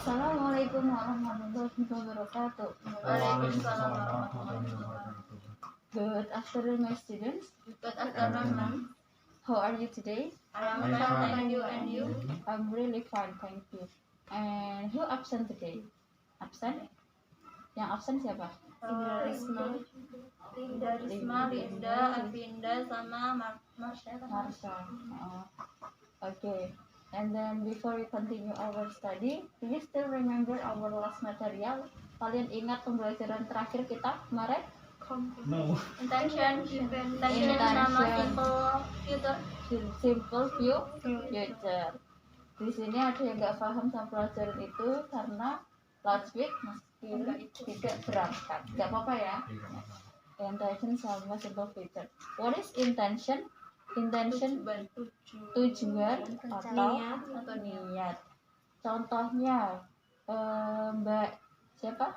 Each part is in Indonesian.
Assalamualaikum warahmatullahi wabarakatuh. Waalaikumsalam warahmatullahi wabarakatuh. Good afternoon, my students. Good afternoon, ma'am. How are you today? I am fine, thank you, and you? I'm really fine, thank you. And who absent today? Absent? Yang absent siapa? Linda, Avinda, sama Marsha. Okay. And then before we continue our study, do you still remember our last material? Kalian ingat pembelajaran terakhir kita kemarin? No. Intention sama Simple future. Di sini ada yang nggak paham sama pelajaran itu karena last week masih tidak berangkat. Nggak apa-apa ya. Intention sama simple future. What is intention? Intention tujuan atau niat. Contohnya Mbak siapa?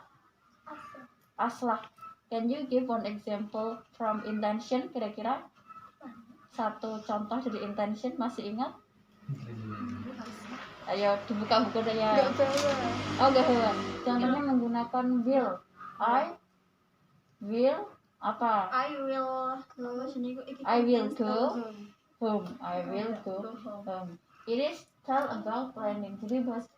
Aslah. Can you give one example from intention? Kira-kira satu contoh dari intention, masih ingat? Ayo dibuka buku deh ya. Oh gak hewan. Contohnya menggunakan will. I will apa? I will go home. I will go home. It is tell about planning. Jadi mas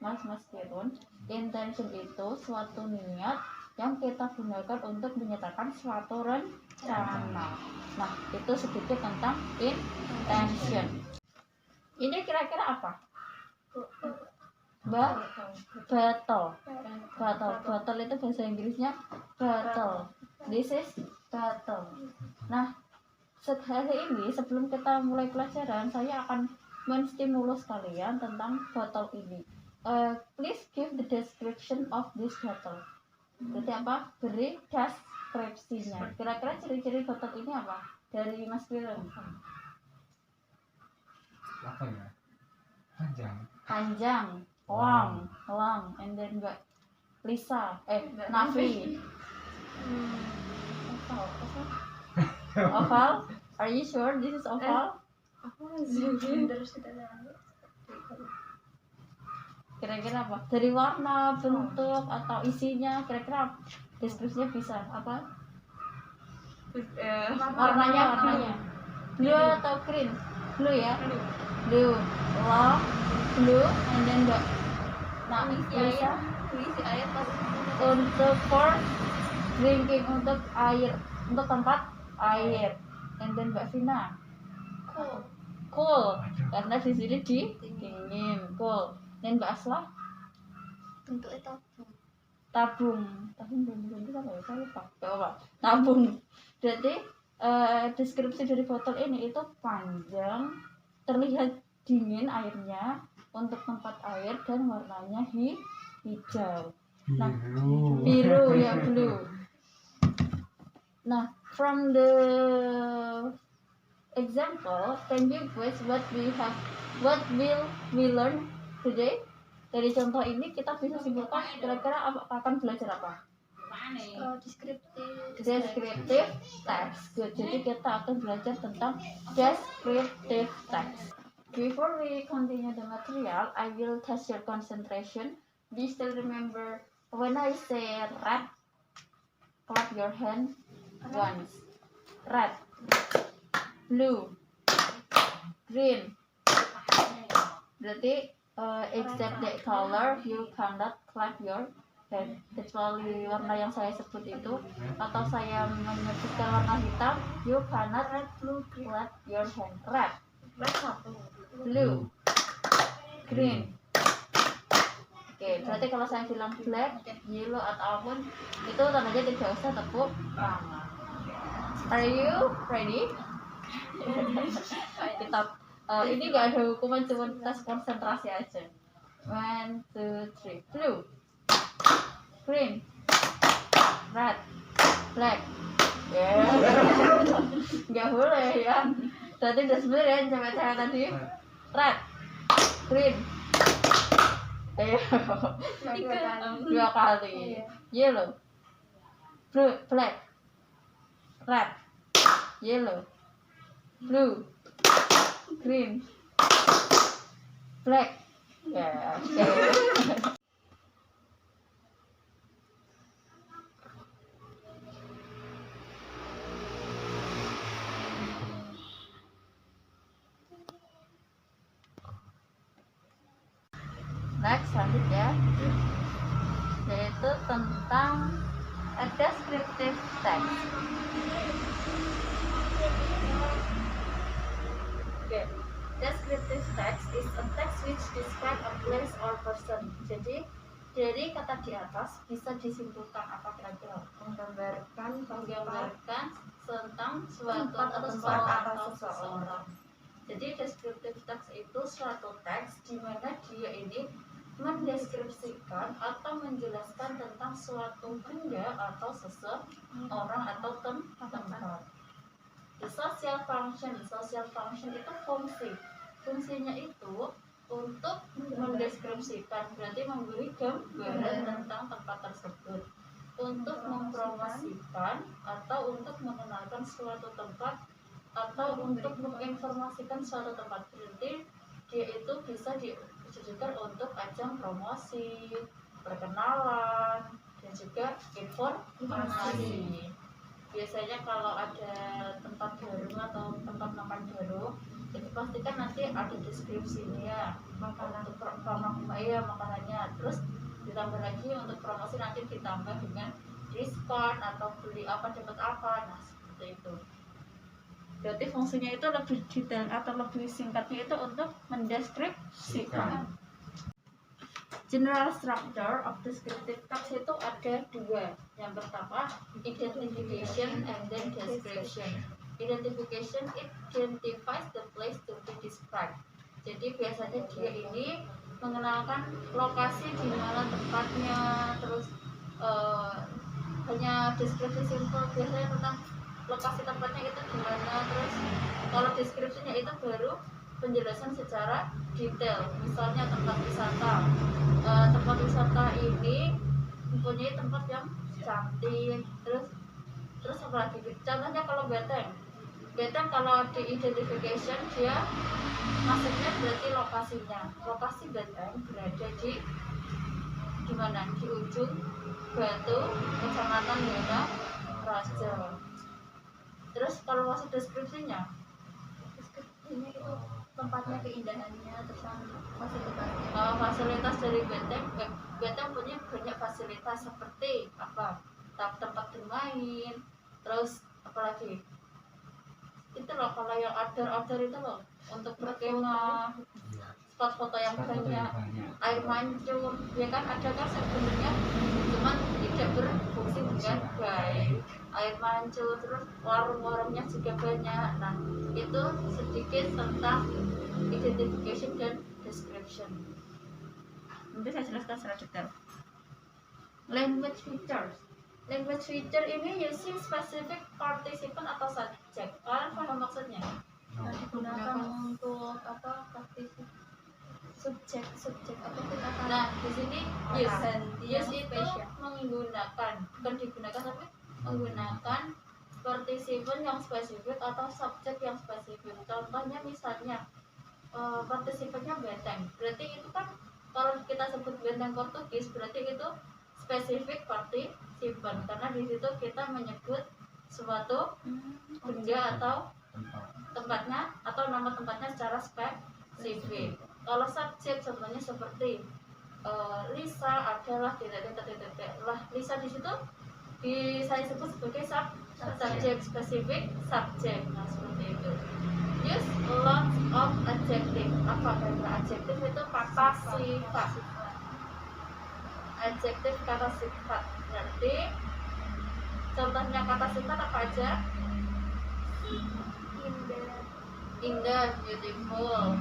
Kirun, intention itu suatu niat yang kita gunakan untuk menyatakan suatu rencana. Nah, itu sedikit tentang intention. Ini kira-kira apa? Battle. Battle itu bahasa Inggrisnya battle. This is battle. Nah, hari ini sebelum kita mulai pelajaran, saya akan menstimulus kalian tentang battle ini. Please give the description of this battle. Berarti apa? Beri deskripsinya. Kira-kira ciri-ciri battle ini apa? Dari Mas Firman. Apa ya? Panjang, long, and then Mbak Lisa, Nafi. Oval? Are you sure this is oval? Kira-kira apa? Dari warna, bentuk, atau isinya, kira-kira deskripsinya bisa apa? Warnanya. Blue atau green? Blue ya? Blue. Long, blue, and then Lisa. Untuk for drinking, untuk air, untuk tempat air. And then Mbak Vina. Cool. Karena di sini dingin. Cool. Dan Mbak Aslah bentuknya tabung belum bisa ya, saya lupa. Tabung. Jadi deskripsi dari botol ini itu panjang, terlihat dingin airnya, untuk tempat air, dan warnanya hijau. Nah, biru ya, blue. Nah, from the example, can you guess what will we learn today? Dari contoh ini kita bisa simpulkan kira-kira akan belajar apa? Descriptive text. Jadi kita akan belajar tentang descriptive text. Before we continue the material, I will test your concentration. Do you still remember when I say red? Clap your hand once. Red, blue, green. Berarti except the color, you cannot clap your hand. Kecuali warna yang saya sebut itu, atau saya menyebutkan warna hitam, you cannot clap your hand. Red, blue, green. Oke, berarti kalau saya bilang black, yellow, atau apapun, itu tandanya tidak usah tepuk tangan. Are you ready? Kita ini nggak ada hukuman, cuma tes konsentrasi aja. 1, 2, 3. Blue, green, red, black. Ya, nggak boleh ya. Berarti udah sebenarnya ya cewek-cewek tadi. Red, green, dua kali. Yellow, blue, black, red, yellow, blue, green, black. Ya, oke. yaitu tentang a descriptive text. Okay. Descriptive text is a text which describe a place or person. Jadi dari kata di atas bisa disimpulkan apa kira-kira? Menggambarkan Tentang suatu tempat atau tempat seseorang. atau seseorang. Jadi descriptive text itu suatu teks di mana dia ini mendeskripsikan atau menjelaskan tentang suatu benda atau seseorang atau tempat. The social function itu fungsinya itu untuk mendeskripsikan, berarti memberi gambaran tentang tempat tersebut, untuk mempromosikan atau untuk mengenalkan suatu tempat atau untuk menginformasikan suatu tempat. Berarti dia itu bisa ditujukan untuk ajang promosi, perkenalan, dan juga informasi. Biasanya kalau ada tempat baru atau tempat makan baru, itu pasti kan nanti ada deskripsinya, makanannya, terus ditambah lagi untuk promosi nanti ditambah dengan diskon atau beli apa dapat apa, nah seperti itu. Berarti fungsinya itu lebih detail atau lebih singkatnya itu untuk mendeskripsikan. General structure of descriptive text itu ada dua. Yang pertama, identification and then description. Identification identifies the place to be described. Jadi biasanya dia ini mengenalkan lokasi di mana tempatnya, terus hanya deskripsi simpel biasanya tentang lokasi tempatnya itu di mana. Terus kalau deskripsinya itu baru penjelasan secara detail. Misalnya tempat wisata ini mempunyai tempat yang cantik, terus apa lagi? Contohnya kalau beteng kalau di identification dia maksudnya berarti lokasi beteng berada di mana? Di ujung Batu, Kecamatan Yana Raja. Terus kalau masuk deskripsinya itu tempatnya, keindahannya, terus fasilitasnya. Fasilitas dari beteng punya banyak fasilitas seperti apa? Tempat bermain, terus apalagi? Itu loh kalau yang outdoor itu loh untuk berkemah, spot foto yang banyak, air mancur, ya kan ada kan sebenarnya, cuman tidak berfungsi dengan baik. Air mancur, terus warung-warungnya juga banyak. Nah, itu sedikit tentang identification dan description. Nanti saya jelaskan secara detail. Language feature ini using specific participant atau subject. Kalian paham maksudnya? Digunakan untuk apa? Subjek apa kita? Nah, di sini use itu menggunakan, bukan digunakan tapi menggunakan partisipan yang spesifik atau subjek yang spesifik. Contohnya misalnya partisipannya benteng, berarti itu kan kalau kita sebut benteng Portugis berarti itu spesifik partisipan, karena di situ kita menyebut suatu benda atau tempatnya atau nama tempatnya secara spesifik. Kalau subjek contohnya seperti Lisa adalah lah, Lisa di situ saya sebut sebagai subjek, spesifik subjek. Nah seperti itu. Use lots of adjective. Apa kata adjektif? Itu kata sifat. Adjektif kata sifat. Berarti contohnya kata sifat apa aja? Indah, beautiful,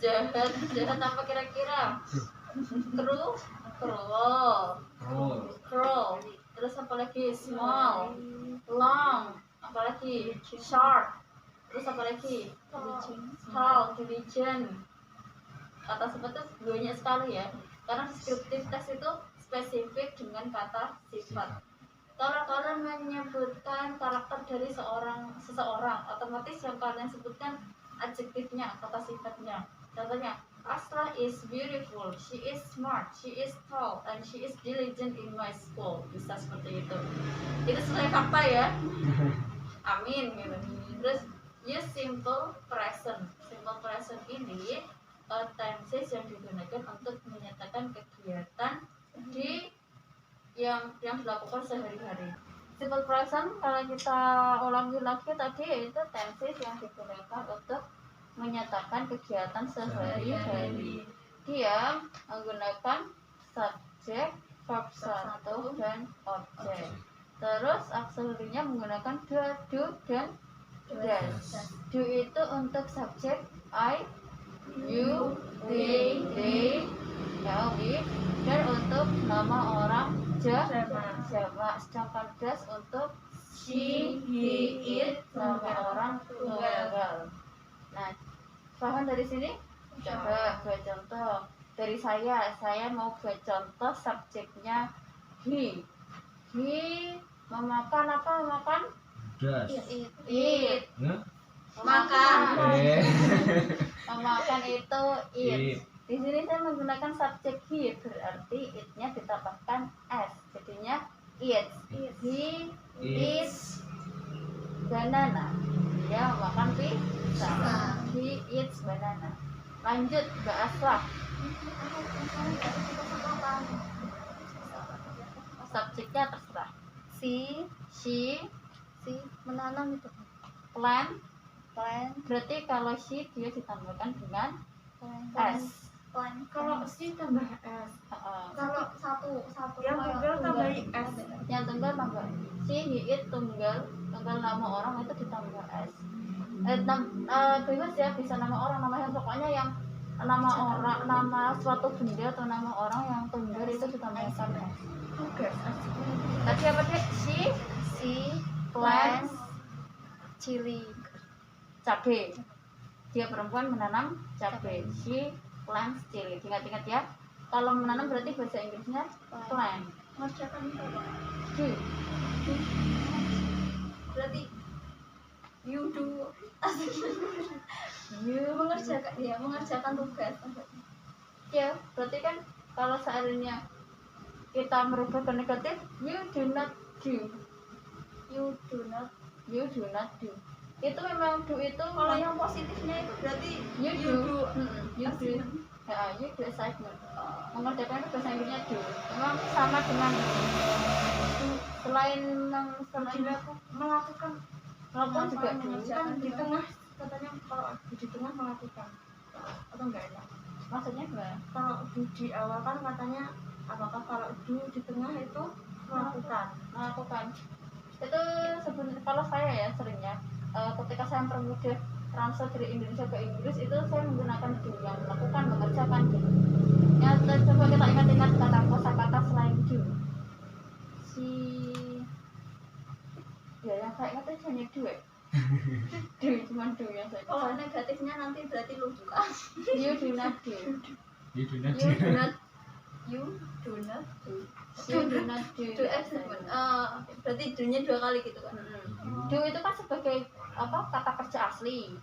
jahat apa kira-kira? Cruel, terus apa lagi? Small, long, apa lagi? Short, terus apa lagi? Tall, diligent. Kata sifat itu banyak sekali ya, karena descriptive text itu spesifik dengan kata sifat. Kalau kalian menyebutkan karakter dari seseorang, otomatis yang kalian sebutkan adjektifnya, kata sifatnya. Contohnya, Asra is beautiful, she is smart, she is tall, and she is diligent in my school. Bisa seperti itu. Itu sesuai fakta ya. Amin gitu. Terus use simple present. Simple present ini tenses yang digunakan untuk menyatakan kegiatan di yang dilakukan sehari-hari. Simple present kalau kita ulangi lagi tadi yaitu tenses yang digunakan untuk menyatakan kegiatan sehari-hari. Dia menggunakan subjek, verb 1 dan objek. Terus auxiliary-nya menggunakan do dan does. Do itu untuk subjek I, you, they, ya, we, dan untuk nama orang jamak. Sedangkan does untuk she, he, it, nama orang tunggal. Nah, paham dari sini? Coba buat contoh dari saya mau buat contoh subjeknya he memakan apa memakan eat makan memakan itu eat. Di sini saya menggunakan subjek he, berarti it-nya ditambahkan s, jadinya eats. He eats banana, dia makan pisang. He eats banana. Lanjut Mbak Aswah. Subjeknya terserah. She menanam itu. Plant. Berarti kalau she dia ditambahkan dengan s. Kalau si tambah S, kalau satu yang tunggal tambah S, yang tunggal tambah she, he, it, tunggal nama orang itu ditambah s. Bebas ya, bisa nama orang, nama yang pokoknya yang nama orang, nama suatu benda atau nama orang yang tunggal itu ditambahkan s. Tadi apa dia? She plants Chili. cabai. Dia perempuan menanam cabai. She plants chili. Ingat-ingat ya. Kalau menanam berarti bahasa Inggrisnya plant. Mengerjakan itu apa? Do. Berarti you do. You mengerjakan tugas. ya, berarti kan kalau seandainya kita merubah ke negatif, you do not do. You do not. Itu memang do itu Kalau yang positifnya itu berarti you do. You do. assignment. Ya, you do assignment. Mengerjakan itu bahasa Inggrisnya do. Memang sama dengan selain melakukan melakukan juga do. kan di tengah katanya kalau di tengah melakukan atau enggak ya? Maksudnya gimana? Kalau di awal kan katanya apakah kalau di tengah itu Melakukan itu sebenarnya kalau saya ya seringnya ketika saya mempermudah transfer dari Indonesia ke Inggris itu saya menggunakan do yang melakukan mengerjakan gitu. Ya, coba kita ingat-ingat kata kosakata selain do. Ya yang saya ingat itu hanya do ya. Do cuma do yang saya Kalau negatifnya nanti berarti lupa. you do not do. You do not Do assignment. Berarti do-nya 2 kali gitu kan. Do itu kan sebagai apa, kata kerja asli.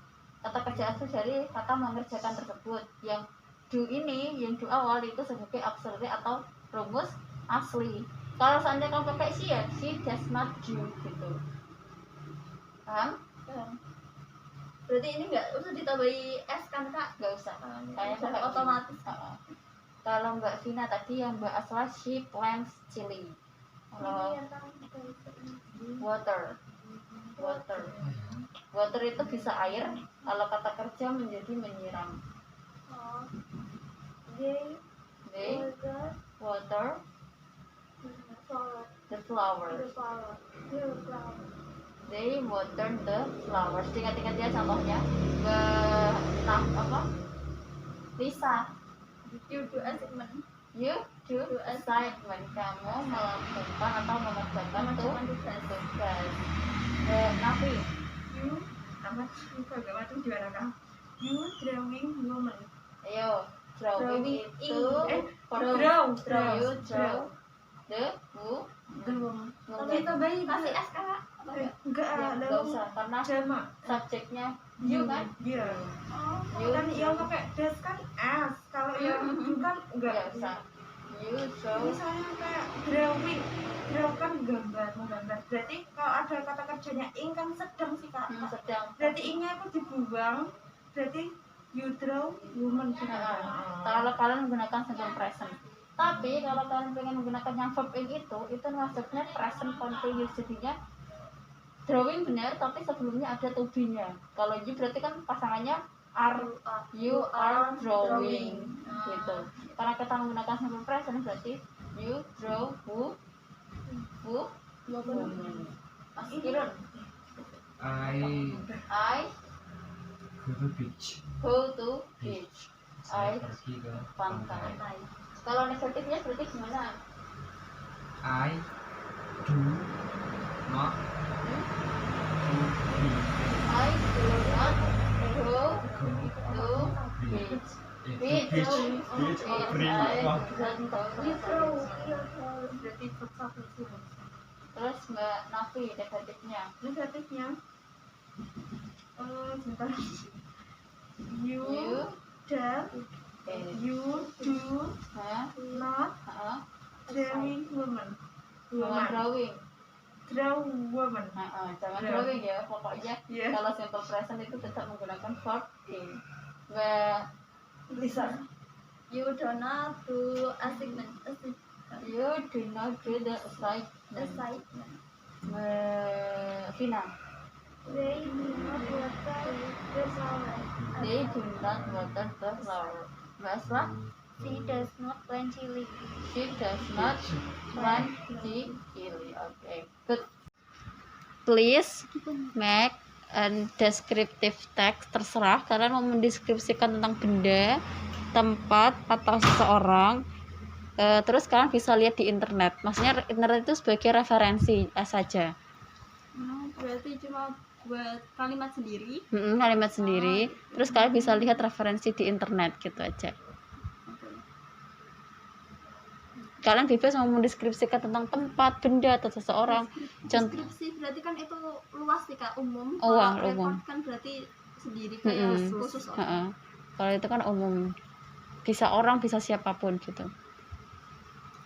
Kata kerja asli dari kata mengerjakan tersebut. Yang do ini, yang do awal itu sebagai auxiliary atau rumus asli. Kalau seandainya kamu pakai she ya, she does not do gitu. Paham? Berarti ini nggak usah ditambahi S kan kak? Nggak usah. Saya Udah pakai otomatis. Kalau Mbak Vina tadi yang Mbak Asla she plants chili. Kalau water itu bisa air. Kalau kata kerja menjadi menyiram. They water the flowers. They water the flowers. Ingat-ingat ya contohnya. Lisa, You do assignment. you do assignment. Kamu melakukan atau mengerjakan tugas. Nafi, you apa macam juara kan you drawing woman ayo drawing itu draw you draw the woman woman. kita bayi Kasih S kak? enggak Nggak usah karena jamak subjeknya you kan. iya You kan yang pakai das kan S kalau yang you kan enggak nggak usah. You draw. misalnya kayak draw kan menggambar berarti kalau ada kata kerjanya ing kan sedang sih kak Sedang. berarti ingnya itu dibuang berarti You draw woman. Kalau kalian menggunakan simple present. Tapi kalau kalian pengen menggunakan yang verb ing itu maksudnya present continuous, jadinya drawing benar tapi sebelumnya ada to be-nya. Kalau you berarti kan pasangannya you are drawing gitu. Karena kita menggunakan simple present berarti you draw woman. Askirun. I go to beach. I Pergi ke pantai. Kalau negatifnya berarti gimana? I do not I do not go go to beach. Beach. beach. Berarti substansi. Terus Mbak Nafi negatifnya. Negatifnya sebentar. You do not drawing woman. Jangan drawing. Draw woman. Jangan drawing ya. Pokoknya Iya. kalau simple present itu tetap menggunakan verb ing. Mbak Lisa. You do not do assignment. you do not do the assignment. Mbak Vina. They do not water the flower. They do not water the flower. Mbak Asra. She does not plant chili. She does not plant the chili. Okay, good. Please make a descriptive text. Terserah kalian mau mendeskripsikan tentang benda, tempat, atau seseorang. Terus kalian bisa lihat di internet. Maksudnya internet itu sebagai referensi saja. Berarti cuma buat kalimat sendiri. Kalimat sendiri. Terus kalian bisa lihat referensi di internet gitu aja. Kalian bebas mau mendeskripsikan tentang tempat, benda, atau seseorang. Deskripsi berarti kan itu luas sih Kak, umum. Oh, Kalau umum. report kan berarti sendiri kayak khusus orang. Kalau itu kan umum, bisa orang, bisa siapapun gitu.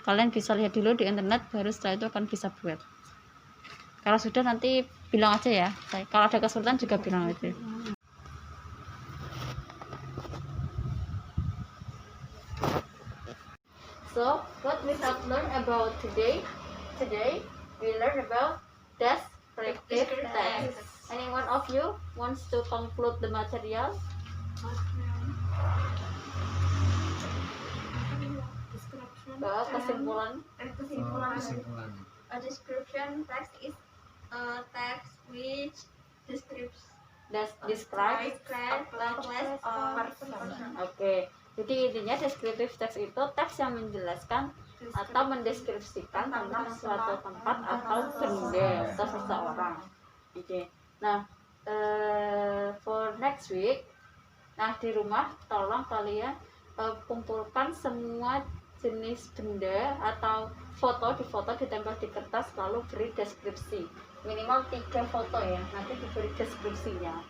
Kalian bisa lihat dulu di internet, baru setelah itu akan bisa buat. Kalau sudah nanti bilang aja ya. Kalau ada kesulitan juga bilang aja. So, what we have learned about today? Today, we learned about descriptive text. Any one of you wants to conclude the material? Kesimpulan. Kesimpulan. A description text is a text which describes Describe a place or person. Oke, jadi intinya descriptive text itu teks yang menjelaskan atau mendeskripsikan tentang suatu tempat atau benda atau seseorang. Oke, nah for next week, nah di rumah tolong kalian kumpulkan semua jenis benda atau foto ditempel di kertas, lalu beri deskripsi minimal 3 foto ya, nanti diberi deskripsinya.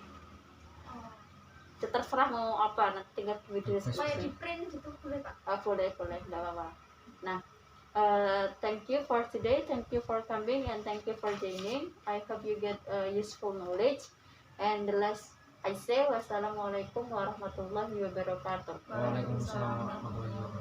Terserah mau apa, nanti tinggal beri Kayak di deskripsi. print gitu boleh Pak? Boleh, enggak apa-apa. Nah, thank you for today, thank you for coming, and thank you for joining. I hope you get useful knowledge. And the last I say, wassalamualaikum warahmatullahi wabarakatuh. Waalaikumsalam warahmatullahi wabarakatuh.